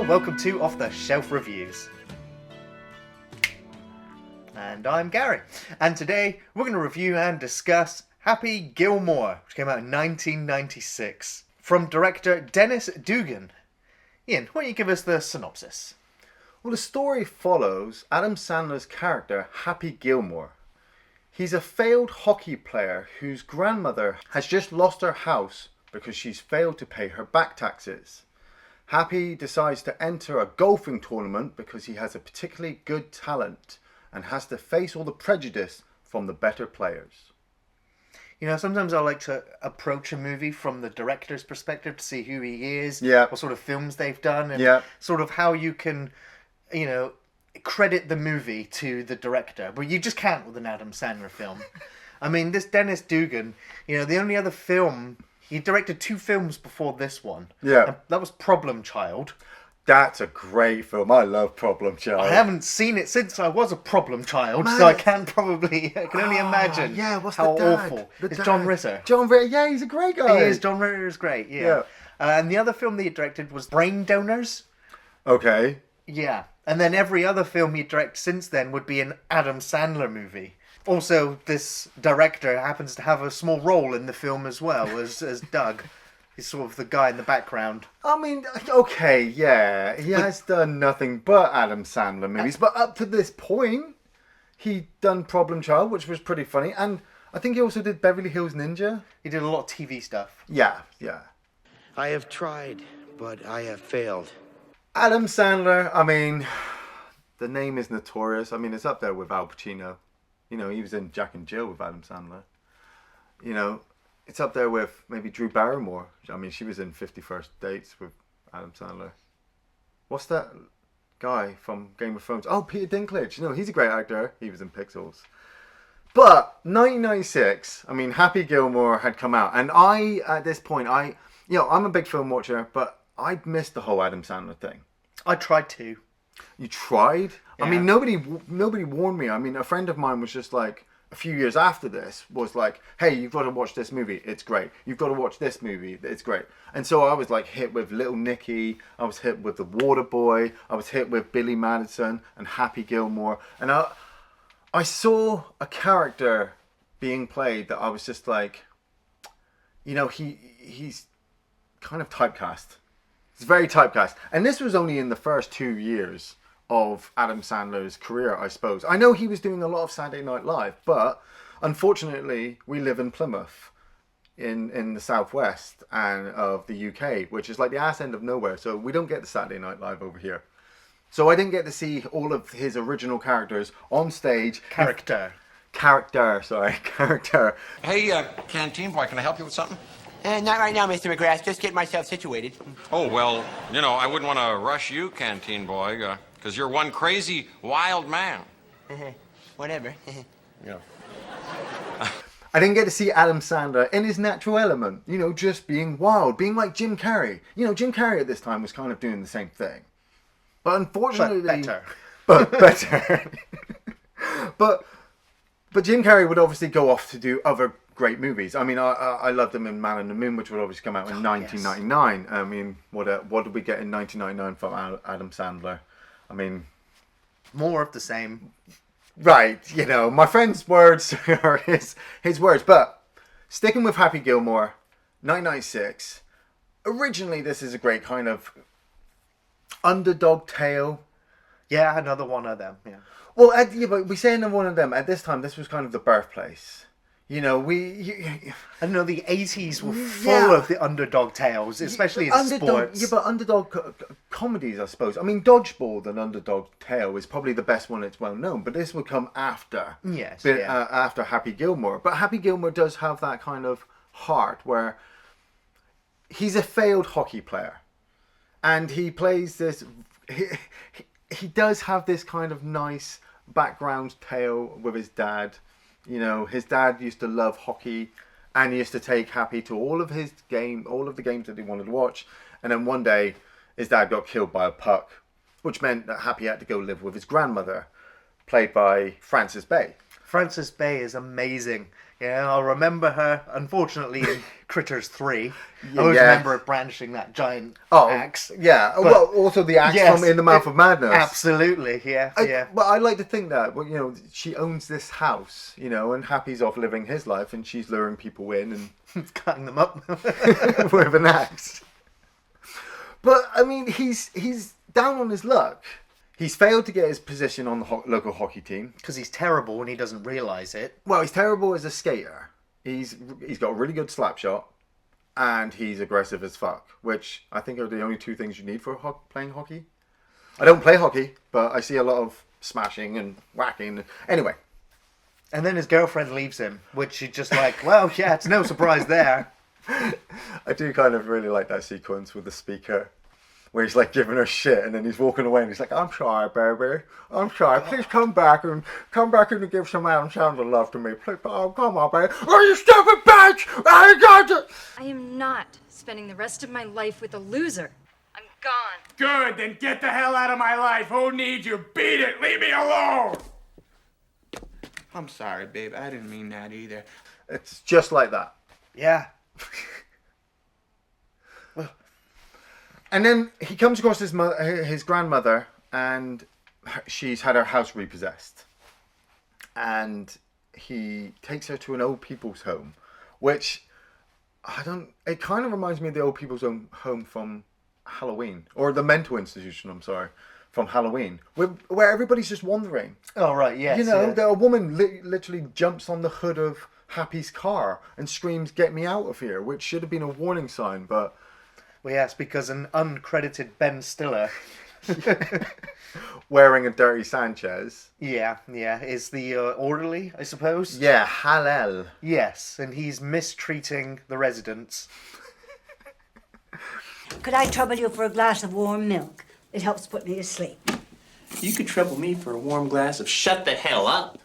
welcome to Off the Shelf Reviews. And I'm Gary. And today we're going to review and discuss Happy Gilmore, which came out in 1996. From director Dennis Dugan. Iain, why don't you give us the synopsis? Well, the story follows Adam Sandler's character, Happy Gilmore. He's a failed hockey player whose grandmother has just lost her house because she's failed to pay her back taxes. Happy decides to enter a golfing tournament because he has a particularly good talent and has to face all the prejudice from the better players. You know, sometimes I like to approach a movie from the director's perspective to see who he is, Yeah. what sort of films they've done, and Yeah. sort of how you can, you know, credit the movie to the director. But you just can't with an Adam Sandler film. I mean, this Dennis Dugan, you know, the only other film, he directed 2 films before this one. Yeah. And that was Problem Child. That's a great film. I love Problem Child. I haven't seen it since I was a problem child, Man, so I can only imagine what's how the dad? awful. The It's dad. John Ritter. John Ritter, yeah, he's a great guy. He is. John Ritter is great, yeah. And the other film that he directed was Brain Donors. Okay. Yeah. And then every other film he directed since then would be an Adam Sandler movie. Also, this director happens to have a small role in the film as well, as Doug. He's sort of the guy in the background. I mean, okay, yeah, he has done nothing but Adam Sandler movies, but up to this point, he done Problem Child, which was pretty funny, and I think he also did Beverly Hills Ninja. He did a lot of TV stuff. Yeah. I have tried, but I have failed. Adam Sandler, I mean, the name is notorious. I mean, it's up there with Al Pacino. You know, he was in Jack and Jill with Adam Sandler. You know, it's up there with maybe Drew Barrymore. I mean, she was in 50 First Dates with Adam Sandler. What's that guy from Game of Thrones? Oh, Peter Dinklage. You know, he's a great actor. He was in Pixels. But 1996, I mean, Happy Gilmore had come out. And at this point, I'm a big film watcher, but I'd missed the whole Adam Sandler thing. I tried to. You tried? Yeah. I mean, nobody warned me. I mean, a friend of mine was just like, a few years after this, was like, hey, you've got to watch this movie, it's great. You've got to watch this movie, it's great. And so I was like hit with Little Nicky, I was hit with The Waterboy, I was hit with Billy Madison and Happy Gilmore. And I saw a character being played that I was just like, you know, he's kind of typecast. He's very typecast. And this was only in the first 2 years of Adam Sandler's career, I suppose. I know he was doing a lot of Saturday Night Live, but unfortunately we live in Plymouth in the southwest and of the UK, which is like the ass end of nowhere, so we don't get the Saturday Night Live over here. So I didn't get to see all of his original characters on stage. Character. Hey, canteen boy, can I help you with something? Not right now, Mr. McGrath. Just getting myself situated. Oh, well, you know, I wouldn't want to rush you, canteen boy, because you're one crazy, wild man. Whatever. Yeah. I didn't get to see Adam Sandler in his natural element, you know, just being wild, being like Jim Carrey. You know, Jim Carrey at this time was kind of doing the same thing. But unfortunately... But better. But Jim Carrey would obviously go off to do other great movies. I mean, I loved him in Man on the Moon, which would obviously come out in 1999. Yes. I mean, what did we get in 1999 from Adam Sandler? I mean... more of the same. Right, you know, my friend's words are his words. But sticking with Happy Gilmore, 1996. Originally, this is a great kind of underdog tale. Yeah, another one of them, yeah. Well, but we say another one of them. At this time, this was kind of the birthplace. You know, I don't know, the 80s were full of the underdog tales, especially in sports. Yeah, but underdog comedies, I suppose. I mean, Dodgeball, an underdog tale, is probably the best one that's well known. But this would come after. Yes, after Happy Gilmore. But Happy Gilmore does have that kind of heart where he's a failed hockey player. And he plays this... He does have this kind of nice background tale with his dad. You know, his dad used to love hockey and he used to take Happy to all of the games that he wanted to watch. And then one day, his dad got killed by a puck, which meant that Happy had to go live with his grandmother, played by Frances Bay. Frances Bay is amazing. Yeah, I'll remember her, unfortunately, in Critters 3. I always Yeah. remember her brandishing that giant axe. Yeah. But- Well, also the axe Yes, from In the Mouth of Madness. Absolutely, yeah. But I like to think that, well, you know, she owns this house, you know, and Happy's off living his life, and she's luring people in and Cutting them up. with an axe. But I mean, he's down on his luck. He's failed to get his position on the local hockey team. Because he's terrible and he doesn't realise it. Well, he's terrible as a skater. He's got a really good slap shot, and he's aggressive as fuck, which I think are the only two things you need for playing hockey. I don't play hockey, but I see a lot of smashing and whacking. Anyway. And then his girlfriend leaves him, which is just like, well, yeah, it's no surprise there. I do kind of really like that sequence with the speaker, where he's like giving her shit, and then he's walking away, and he's like, "I'm sorry, baby. I'm sorry. Please come back and give some Adam Sandler love to me. Please, oh, come on, baby. Oh, you stupid bitch! I got it." I am not spending the rest of my life with a loser. I'm gone. Good, then get the hell out of my life. Who needs you? Beat it. Leave me alone. I'm sorry, babe. I didn't mean that either. It's just like that. Yeah. And then he comes across his grandmother, and she's had her house repossessed. And he takes her to an old people's home, which it kind of reminds me of the old people's home from Halloween, or the mental institution, I'm sorry, from Halloween, where everybody's just wandering. Oh, right, yes. You know, yeah. a woman literally jumps on the hood of Happy's car and screams, "Get me out of here," which should have been a warning sign, but... Well, yes, because an uncredited Ben Stiller... wearing a dirty Sanchez. Yeah, is the orderly, I suppose? Yeah, Hallel. Yes, and he's mistreating the residents. Could I trouble you for a glass of warm milk? It helps put me to sleep. You could trouble me for a warm glass of shut the hell up.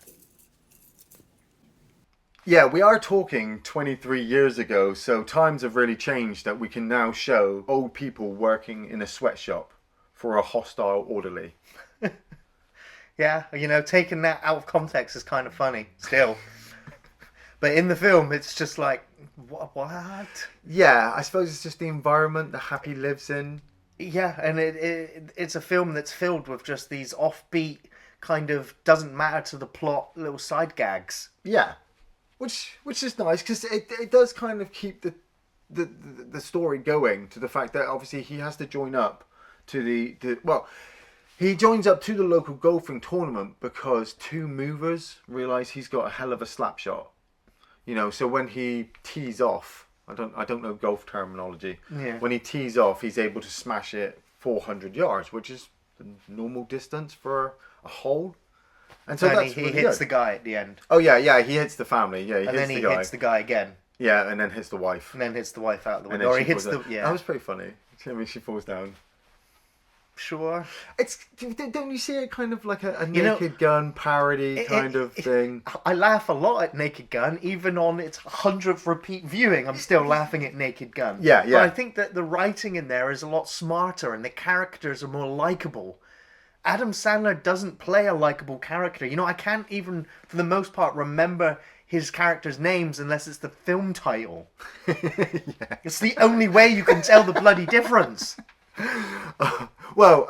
Yeah, we are talking 23 years ago, so times have really changed that we can now show old people working in a sweatshop for a hostile orderly. Yeah, you know, taking that out of context is kind of funny, still. But in the film, it's just like, what? Yeah, I suppose it's just the environment that Happy lives in. Yeah, and it's a film that's filled with just these offbeat, kind of doesn't matter to the plot, little side gags. Yeah, which is nice, because it does kind of keep the story going, to the fact that obviously he has to join up to he joins up to the local golfing tournament because two movers realise he's got a hell of a slap shot. You know, so when he tees off, I don't know golf terminology. Yeah. When he tees off, he's able to smash it 400 yards, which is the normal distance for a hole. And so that's he really hits good. the guy at the end. Oh yeah, he hits the family. Yeah, And then he hits the guy again. Yeah, and then hits the wife. And then hits the wife out the And window. then Or he she hits falls the... down. Yeah. That was pretty funny. I mean, she falls down. Sure. Don't you see it kind of like a You know, Naked Gun parody kind of thing? I laugh a lot at Naked Gun, even on its 100th repeat viewing. I'm still laughing at Naked Gun. Yeah. But I think that the writing in there is a lot smarter, and the characters are more likable. Adam Sandler doesn't play a likable character. You know, I can't even, for the most part, remember his characters' names unless it's the film title. Yeah. It's the only way you can tell the bloody difference. Well,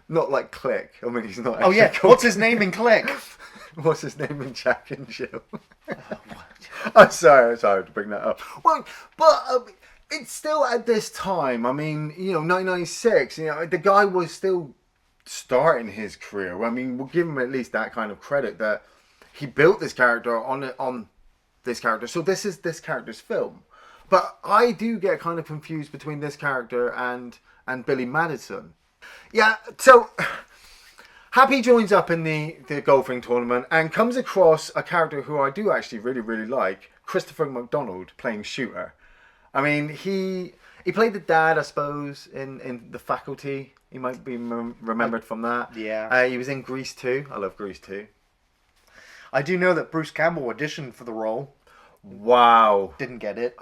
not like Click. I mean, he's not. Oh yeah, actually what's his name in Click? What's his name in Jack and Jill? I'm sorry to bring that up. Well, but it's still at this time. I mean, you know, 1996. You know, the guy was still starting his career. I mean, we'll give him at least that kind of credit that he built this character on this character. So this is this character's film. But I do get kind of confused between this character and Billy Madison. Yeah, so Happy joins up in the golfing tournament and comes across a character who I do actually really, really like, Christopher McDonald, playing Shooter. I mean, he played the dad, I suppose, in The Faculty. He might be remembered from that. Yeah. He was in Grease 2. I love Grease 2. I do know that Bruce Campbell auditioned for the role. Wow. Didn't get it,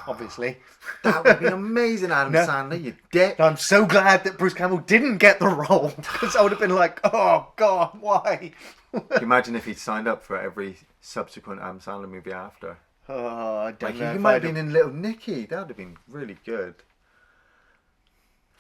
obviously. That would be amazing, Adam No. Sandler, you dick. I'm so glad that Bruce Campbell didn't get the role, because I would have been like, oh God, why? Can you imagine if he'd signed up for every subsequent Adam Sandler movie after? Oh, I don't Like, know. he if might I'd have been in Little Nicky. That would have been really good.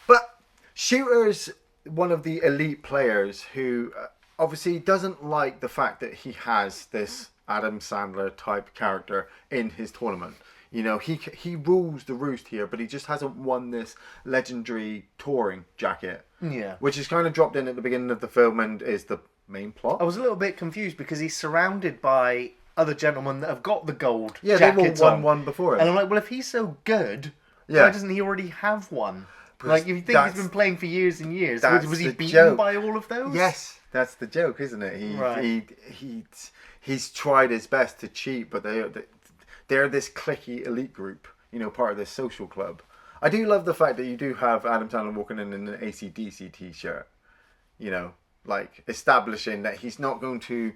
But Shooter's one of the elite players who obviously doesn't like the fact that he has this Adam Sandler type character in his tournament. You know, he rules the roost here, but he just hasn't won this legendary touring jacket. Yeah. Which is kind of dropped in at the beginning of the film and is the main plot. I was a little bit confused because he's surrounded by other gentlemen that have got the gold Yeah, they've all jackets won on. one before him. And I'm like, well, if he's so good, Yeah. why doesn't he already have one? Like, if you think he's that's- been playing for years and years, that's was he the beaten joke. by all of those? Yes, that's the joke, isn't it? He's tried his best to cheat, but they're this cliquey elite group, you know, part of this social club. I do love the fact that you do have Adam Sandler walking in an AC/DC t-shirt, you know, like establishing that he's not going to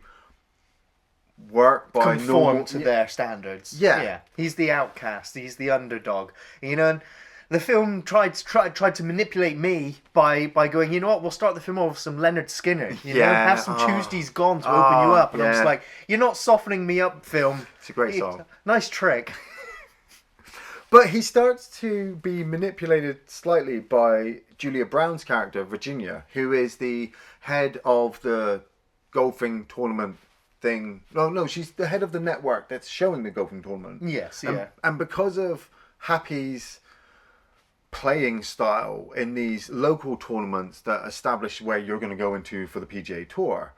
work by Conform to their standards. Yeah. He's the outcast. He's the underdog. You know, and the film tried to manipulate me by going, you know what, we'll start the film off with some Leonard Skinner. You know, Yeah, have some Tuesdays Gone to open you up. And I was yeah. like, you're not softening me up, film. It's a great song. Nice trick. But he starts to be manipulated slightly by Julia Brown's character, Virginia, who is the head of the golfing tournament thing. No, she's the head of the network that's showing the golfing tournament. Yes, yeah. And because of Happy's playing style in these local tournaments that establish where you're going to go into for the PGA Tour,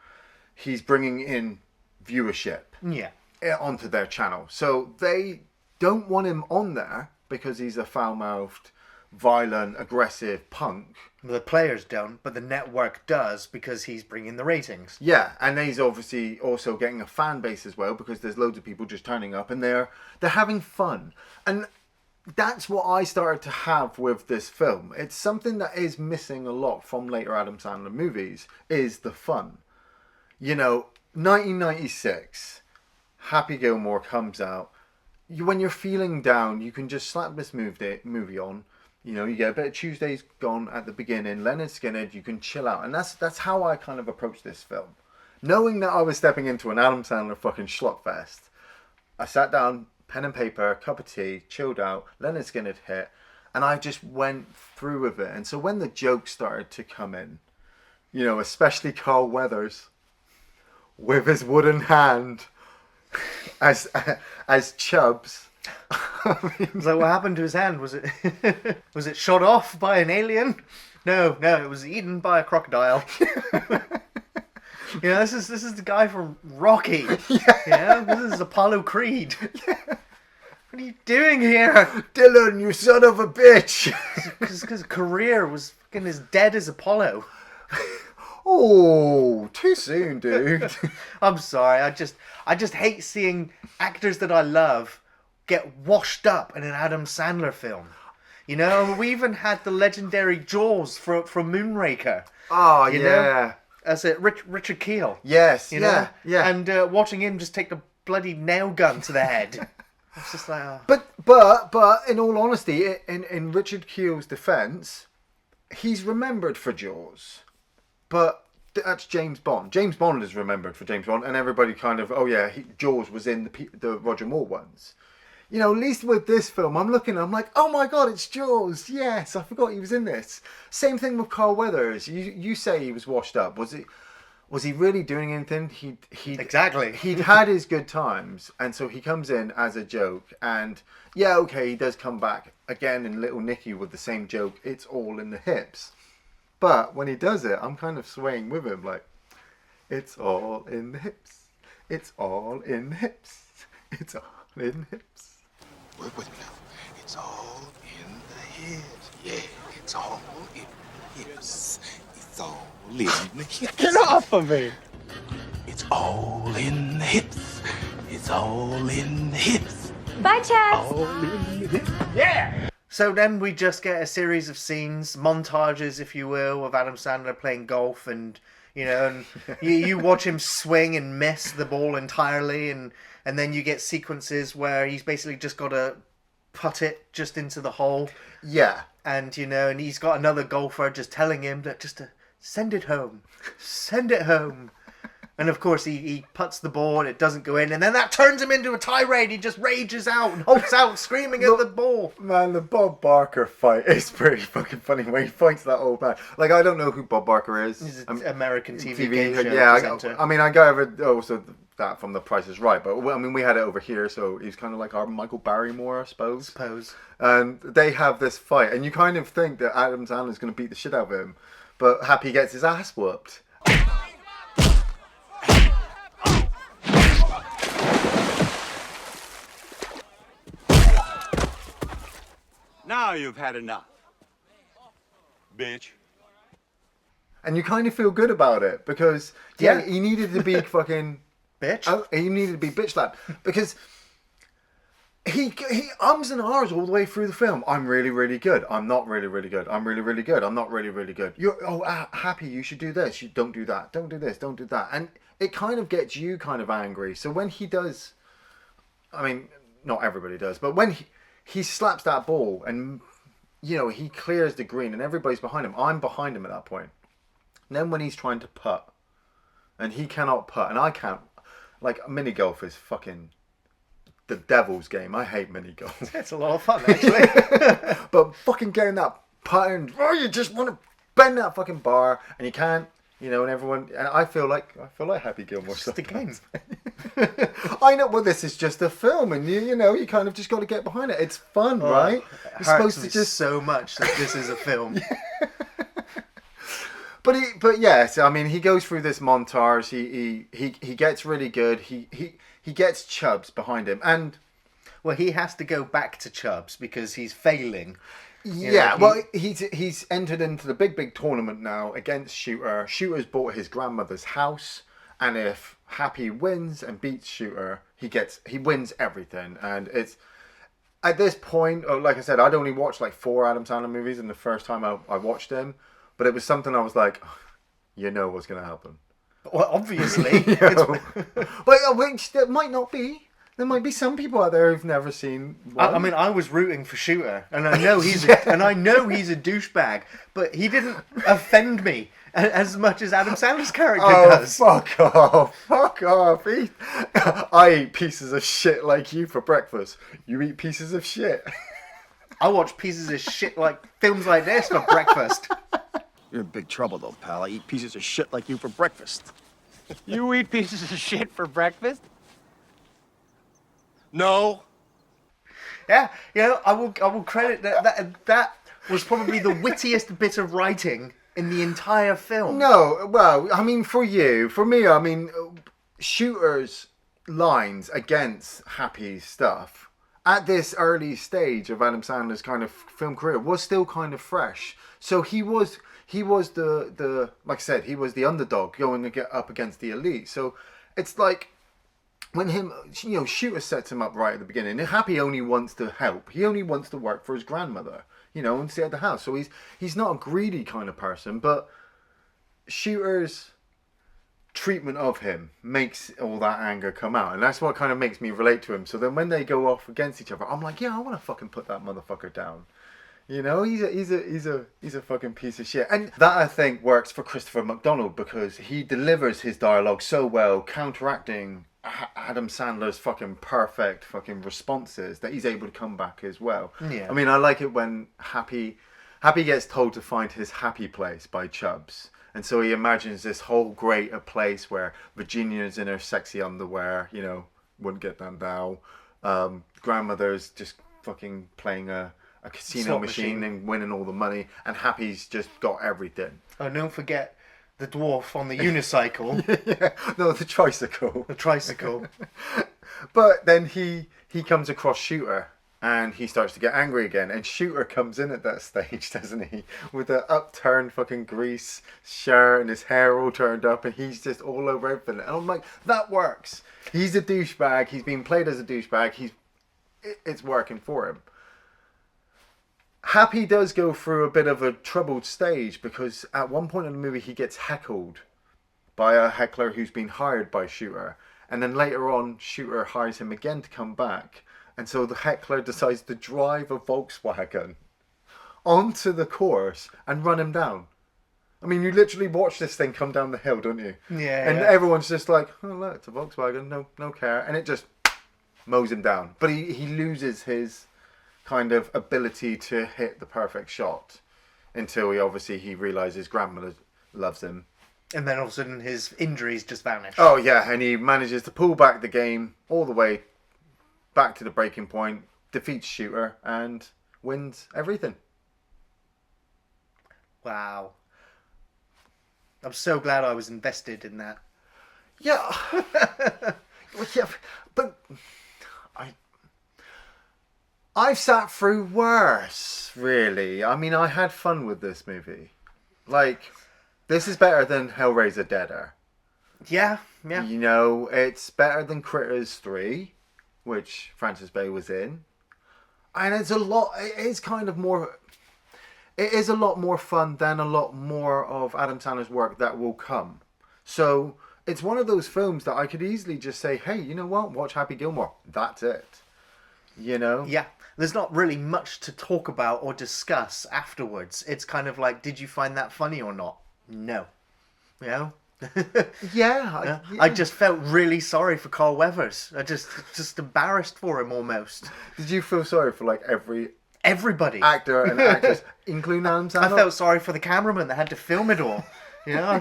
he's bringing in viewership Yeah. onto their channel. So they don't want him on there because he's a foul-mouthed, violent, aggressive punk. The players don't, but the network does because he's bringing the ratings. Yeah, and he's obviously also getting a fan base as well because there's loads of people just turning up and they're having fun. And that's what I started to have with this film. It's something that is missing a lot from later Adam Sandler movies, is the fun. You know, 1996, Happy Gilmore comes out. When you're feeling down, you can just slap this movie on. You know, you get a bit of Tuesdays Gone at the beginning, Leonard Skinner, you can chill out. And that's how I kind of approached this film. Knowing that I was stepping into an Adam Sandler fucking schlockfest, I sat down, pen and paper, cup of tea, chilled out, Leonard Skinner hit, and I just went through with it. And so when the jokes started to come in, you know, especially Carl Weathers, with his wooden hand, as Chubbs. So what happened to his hand? Was it shot off by an alien? No, it was eaten by a crocodile. You know, this is the guy from Rocky. Yeah, this is Apollo Creed. What are you doing here? Dylan, you son of a bitch! Because his career was fucking as dead as Apollo. Oh, too soon, dude. I'm sorry. I just hate seeing actors that I love get washed up in an Adam Sandler film. You know, we even had the legendary Jaws from Moonraker. Oh, You yeah. know? That's it, Richard Keel. Yes, You know? yeah. And watching him just take the bloody nail gun to the head. It's just like, oh. But in all honesty, in Richard Keel's defense, he's remembered for Jaws. But that's James Bond. James Bond is remembered for James Bond, and everybody kind of, Jaws was in the Roger Moore ones. You know, at least with this film, I'm like, oh my god, it's Jaws. Yes, I forgot he was in this. Same thing with Carl Weathers. You say he was washed up. Was he really doing anything? Exactly. He'd had his good times, and so he comes in as a joke, and yeah, okay, he does come back again in Little Nicky with the same joke. It's all in the hips. But when he does it, I'm kind of swaying with him, like, it's all in the hips. It's all in the hips. It's all in the hips. Work with me now. It's all in the hips. Yeah, it's all in the hips. It's all in the hips. Get off of me! It's all in the hips. It's all in the hips. Bye, Chad. All in the hips. Yeah! So then we just get a series of scenes, montages, if you will, of Adam Sandler playing golf and, You know, and you watch him swing and miss the ball entirely, and then you get sequences where he's basically just got to putt it just into the hole. Yeah. And, you know, and he's got another golfer just telling him that just to send it home. Send it home. And, of course, he putts the ball and it doesn't go in. And then that turns him into a tirade. He just rages out and hulks out screaming at the ball. Man, the Bob Barker fight is pretty fucking funny when he fights that old man. Like, I don't know who Bob Barker is. He's an American TV game show presenter. I mean, I gathered also that from The Price is Right. But, I mean, we had it over here, so he's kind of like our Michael Barrymore, I suppose. And they have this fight. And you kind of think that Adam Sandler's going to beat the shit out of him. But Happy gets his ass whooped. Now you've had enough, bitch. And you kind of feel good about it because he needed to be fucking bitch. He needed to be bitch slapped because he ums and ahs all the way through the film. I'm really, really good. I'm not really, really good. I'm really, really good. I'm not really, really good. You're Happy. You should do this. You don't do that. Don't do this. Don't do that. And it kind of gets you kind of angry. So when he does, I mean, not everybody does, but when he slaps that ball and, you know, he clears the green and everybody's behind him. I'm behind him at that point. And then when he's trying to putt and he cannot putt and I can't, like, mini golf is fucking the devil's game. I hate mini golf. It's a lot of fun, actually. But fucking getting that putt and you just want to bend that fucking bar and you can't, you know, and everyone, and I feel like Happy Gilmore. It's just a game. I know. Well, this is just a film, and you know, you kind of just got to get behind it. It's fun, right? You're supposed to just so much that this is a film. But yes, I mean, he goes through this montage. He gets really good. He gets Chubbs behind him, and well, he has to go back to Chubbs because he's failing. He's entered into the big tournament now against Shooter. Shooter's bought his grandmother's house, and if Happy wins and beats Shooter, he wins everything. And it's at this point, like I said, I'd only watched like 4 Adam Sandler movies in the first time I watched him, but it was something I was like, you know what's going to happen. Well, obviously, but which there might not be. There might be some people out there who've never seen one. I mean, I was rooting for Shooter, and I know he's a douchebag, but he didn't offend me as much as Adam Sandler's character does. Fuck off! I eat pieces of shit like you for breakfast. You eat pieces of shit. I watch pieces of shit like films like this for breakfast. You're in big trouble, though, pal. I eat pieces of shit like you for breakfast. You eat pieces of shit for breakfast? No. Yeah, you know, I will credit that was probably the wittiest bit of writing in the entire film. No, well, I mean, for me, I mean, Shooter's lines against Happy's stuff at this early stage of Adam Sandler's kind of film career was still kind of fresh. So he was the like I said, he was the underdog going up against the elite. So it's like, when Shooter sets him up right at the beginning, Happy only wants to help. He only wants to work for his grandmother, you know, and stay at the house. So he's not a greedy kind of person, but Shooter's treatment of him makes all that anger come out, and that's what kind of makes me relate to him. So then when they go off against each other, I'm like, yeah, I want to fucking put that motherfucker down. You know, he's a fucking piece of shit. And that, I think, works for Christopher McDonald because he delivers his dialogue so well, counteracting Adam Sandler's fucking perfect fucking responses, that he's able to come back as well. Yeah. I mean, I like it when Happy gets told to find his happy place by Chubbs. And so he imagines this whole great a place where Virginia's in her sexy underwear, you know, wouldn't get that now. Grandmother's just fucking playing a casino Slot machine and winning all the money, and Happy's just got everything. Oh, don't forget the dwarf on the unicycle. Yeah, no, the tricycle. The tricycle. But then he comes across Shooter, and he starts to get angry again. And Shooter comes in at that stage, doesn't he? With the upturned fucking grease shirt and his hair all turned up, and he's just all over everything. And I'm like, that works. He's a douchebag. He's being played as a douchebag. It's working for him. Happy does go through a bit of a troubled stage because at one point in the movie he gets heckled by a heckler who's been hired by Shooter. And then later on, Shooter hires him again to come back. And so the heckler decides to drive a Volkswagen onto the course and run him down. I mean, you literally watch this thing come down the hill, don't you? Yeah. And everyone's just like, oh, look, it's a Volkswagen, no care. And it just mows him down. But he loses his kind of ability to hit the perfect shot until he realizes grandmother loves him. And then all of a sudden his injuries just vanish. Oh, yeah, and he manages to pull back the game all the way back to the breaking point, defeats Shooter, and wins everything. Wow. I'm so glad I was invested in that. Yeah. Yeah, but I've sat through worse, really. I mean, I had fun with this movie. Like, this is better than Hellraiser Deader. Yeah. You know, it's better than Critters 3, which Francis Bay was in. And it is a lot more fun than a lot more of Adam Sandler's work that will come. So, it's one of those films that I could easily just say, hey, you know what? Watch Happy Gilmore. That's it. You know? Yeah. There's not really much to talk about or discuss afterwards. It's kind of like, did you find that funny or not? No. You know? Yeah. I just felt really sorry for Carl Weathers. I just embarrassed for him almost. Did you feel sorry for like everybody, actor and actress, including Adam Sandler? I felt sorry for the cameraman that had to film it all. You know,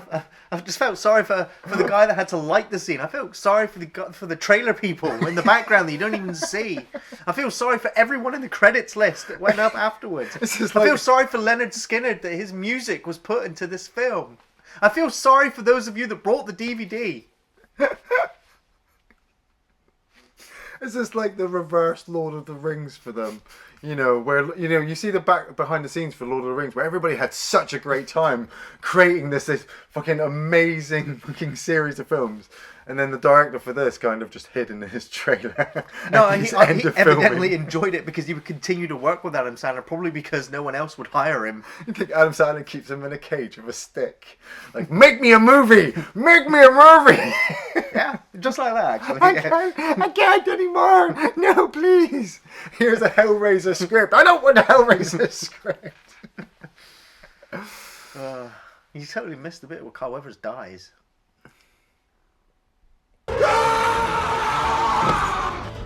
I just felt sorry for the guy that had to light the scene. I felt sorry for the trailer people in the background that you don't even see. I feel sorry for everyone in the credits list that went up afterwards. I feel sorry for Leonard Skinner that his music was put into this film. I feel sorry for those of you that brought the DVD. It's just like the reverse Lord of the Rings for them. You know, where, you know, you see the behind the scenes for Lord of the Rings, where everybody had such a great time creating this fucking amazing fucking series of films. And then the director for this kind of just hid in his trailer. No, he evidently enjoyed it because he would continue to work with Adam Sandler, probably because no one else would hire him. You think Adam Sandler keeps him in a cage with a stick? Like, make me a movie! Make me a movie! Yeah, just like that, actually. I can't anymore! No, please! Here's a Hellraiser script. I don't want a Hellraiser script! You totally missed the bit where Carl Weathers dies.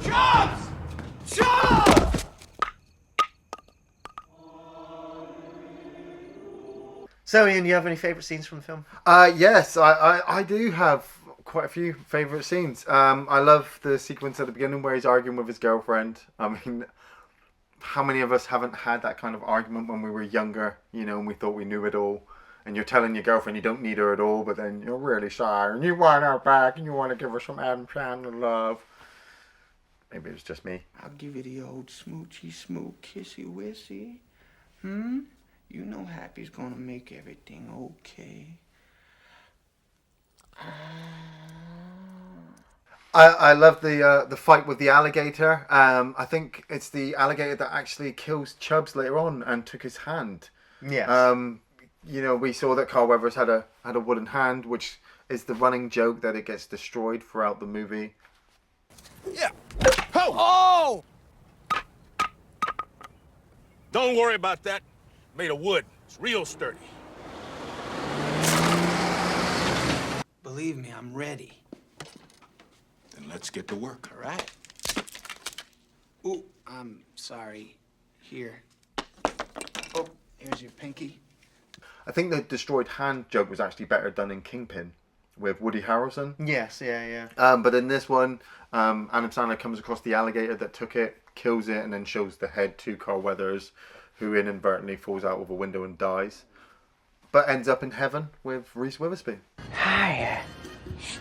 Jobs! Jobs! So, Ian, do you have any favourite scenes from the film? Yes, I do have quite a few favourite scenes. I love the sequence at the beginning where he's arguing with his girlfriend. I mean, how many of us haven't had that kind of argument when we were younger, you know, and we thought we knew it all? And you're telling your girlfriend you don't need her at all, but then you're really shy and you want her back and you want to give her some Adam Sandler love. Maybe it was just me. I'll give you the old smoochy smoot kissy wissy. You know Happy's gonna make everything okay. I love the fight with the alligator. I think it's the alligator that actually kills Chubbs later on and took his hand. Yes. You know, we saw that Carl Weathers had a wooden hand, which is the running joke that it gets destroyed throughout the movie. Yeah. Oh! Don't worry about that. Made of wood. It's real sturdy. Believe me, I'm ready. Then let's get to work. All right. Ooh, I'm sorry. Here. Oh, here's your pinky. I think the destroyed hand joke was actually better done in Kingpin with Woody Harrelson. Yes, yeah. But in this one, Adam Sandler comes across the alligator that took it, kills it, and then shows the head to Carl Weathers, who inadvertently falls out of a window and dies, but ends up in heaven with Reese Witherspoon. Hi.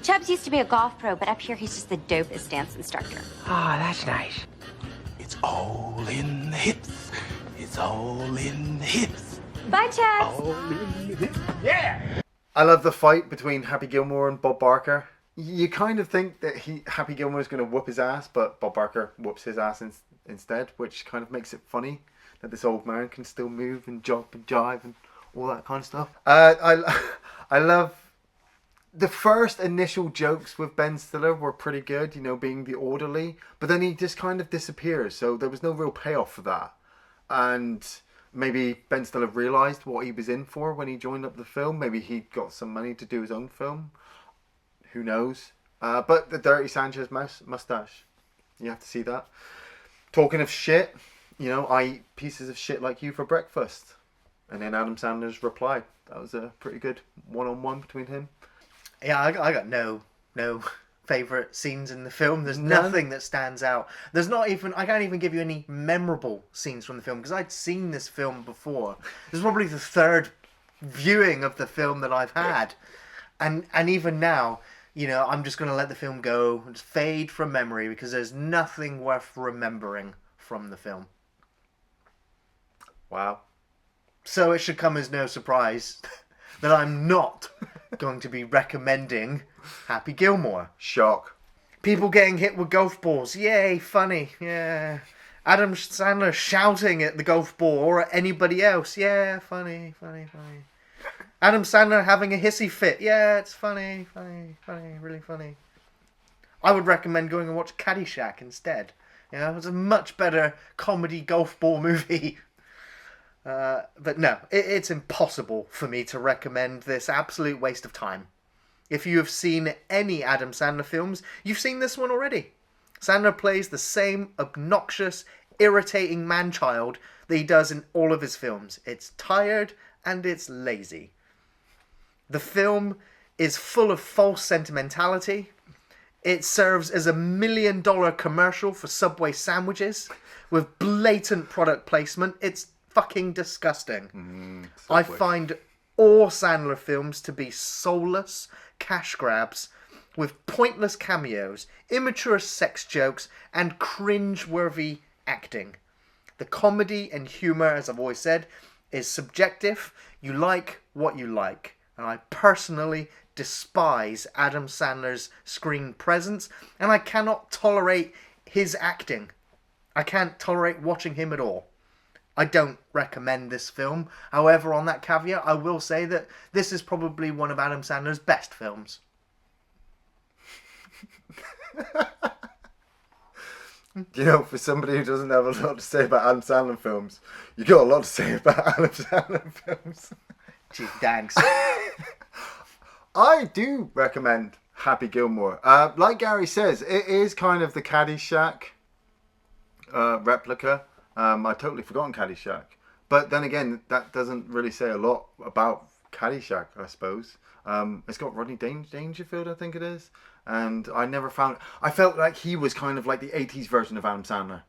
Chubbs used to be a golf pro, but up here he's just the dopest dance instructor. Ah, that's nice. It's all in the hips. It's all in the hips. Bye, Chubbs. All in the hips. Yeah! I love the fight between Happy Gilmore and Bob Barker. You kind of think that Happy Gilmore is going to whoop his ass, but Bob Barker whoops his ass instead, which kind of makes it funny that this old man can still move and jump and jive and all that kind of stuff. I love the first initial jokes with Ben Stiller were pretty good, you know, being the orderly, but then he just kind of disappears, so there was no real payoff for that. And maybe Ben Stiller realised what he was in for when he joined up the film. Maybe he got some money to do his own film. Who knows? But the Dirty Sanchez mustache, you have to see that. Talking of shit, you know, I eat pieces of shit like you for breakfast. And then Adam Sandler's reply. That was a pretty good one-on-one between him. Yeah, I got no favourite scenes in the film. There's nothing that stands out. There's not even, I can't even give you any memorable scenes from the film because I'd seen this film before. This is probably the third viewing of the film that I've had. And even now, you know, I'm just going to let the film go and just fade from memory because there's nothing worth remembering from the film. Wow. So it should come as no surprise that I'm not going to be recommending Happy Gilmore. Shock. People getting hit with golf balls. Yay, funny. Yeah. Adam Sandler shouting at the golf ball or at anybody else. Yeah, funny. Adam Sandler having a hissy fit. Yeah, it's funny, really funny. I would recommend going and watch Caddyshack instead. You know, it's a much better comedy golf ball movie. But no, it's impossible for me to recommend this absolute waste of time. If you have seen any Adam Sandler films, you've seen this one already. Sandler plays the same obnoxious, irritating man-child that he does in all of his films. It's tired and it's lazy. The film is full of false sentimentality. It serves as $1 million commercial for Subway sandwiches with blatant product placement. It's fucking disgusting. I find all Sandler films to be soulless cash grabs with pointless cameos, immature sex jokes, and cringe-worthy acting. The comedy and humour, as I've always said, is subjective. You like what you like. And I personally despise Adam Sandler's screen presence, and I cannot tolerate his acting. I can't tolerate watching him at all. I don't recommend this film. However, on that caveat, I will say that this is probably one of Adam Sandler's best films. You know, for somebody who doesn't have a lot to say about Adam Sandler films, you got a lot to say about Adam Sandler films. Gee, thanks. I do recommend Happy Gilmore. Like Gary says, it is kind of the Caddyshack replica. I'd totally forgotten Caddyshack. But then again, that doesn't really say a lot about Caddyshack, I suppose. It's got Rodney Dangerfield, I think it is. And I felt like he was kind of like the 80s version of Adam Sandler.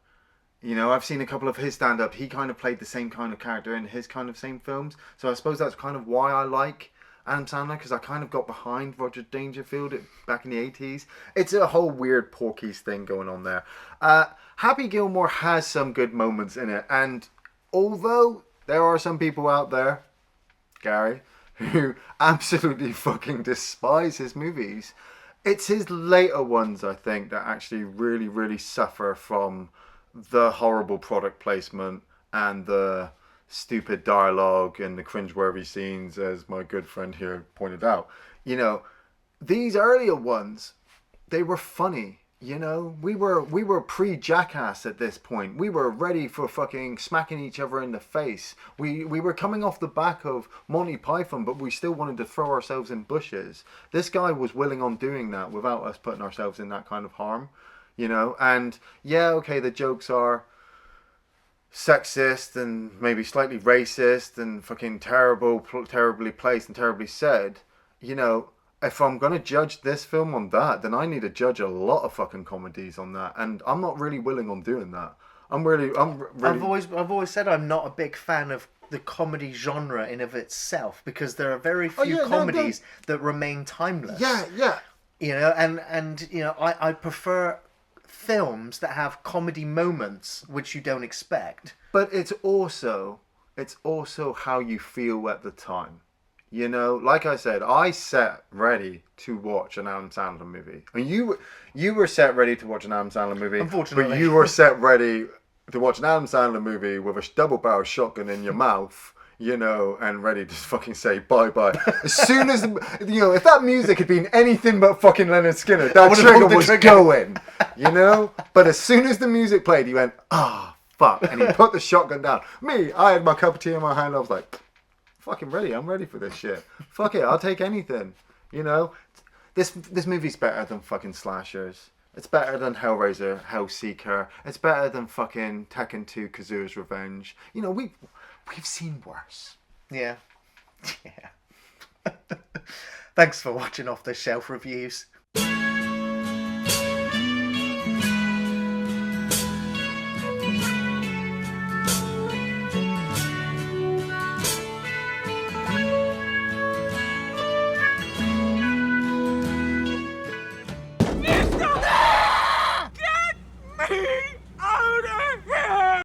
You know, I've seen a couple of his stand-up. He kind of played the same kind of character in his kind of same films. So I suppose that's kind of why I like Adam Sandler, because I kind of got behind Roger Dangerfield back in the 80s. It's a whole weird Porky's thing going on there. Happy Gilmore has some good moments in it. And although there are some people out there, Gary, who absolutely fucking despise his movies, it's his later ones, I think, that actually really, really suffer from the horrible product placement and the stupid dialogue and the cringeworthy scenes, as my good friend here pointed out. You know, these earlier ones, they were funny. You know, we were pre-Jackass at this point. We were ready for fucking smacking each other in the face. We were coming off the back of Monty Python, but we still wanted to throw ourselves in bushes. This guy was willing on doing that without us putting ourselves in that kind of harm. You know, and yeah, okay, the jokes are sexist and maybe slightly racist and fucking terribly placed and terribly said. You know, if I'm going to judge this film on that, then I need to judge a lot of fucking comedies on that. And I'm not really willing on doing that. I'm really... I've always said I'm not a big fan of the comedy genre in of itself, because there are very few comedies that remain timeless. Yeah. You know, and you know, I prefer films that have comedy moments which you don't expect. But it's also how you feel at the time. You know, like I said, I sat ready to watch an Adam Sandler movie. And you were set ready to watch an Adam Sandler movie. Unfortunately. But you were set ready to watch an Adam Sandler movie with a double-barrel shotgun in your mouth, you know, and ready to fucking say bye-bye. As soon as, you know, if that music had been anything but fucking Leonard Skinner, that trigger was going, you know? But as soon as the music played, he went, fuck. And he put the shotgun down. I had my cup of tea in my hand. I was like, fucking ready. I'm ready for this shit. Fuck it. I'll take anything, you know? This movie's better than fucking slashers. It's better than Hellraiser, Hellseeker. It's better than fucking Tekken 2, Kazuya's Revenge. You know, we've seen worse. Yeah. Yeah. Thanks for watching Off the Shelf Reviews.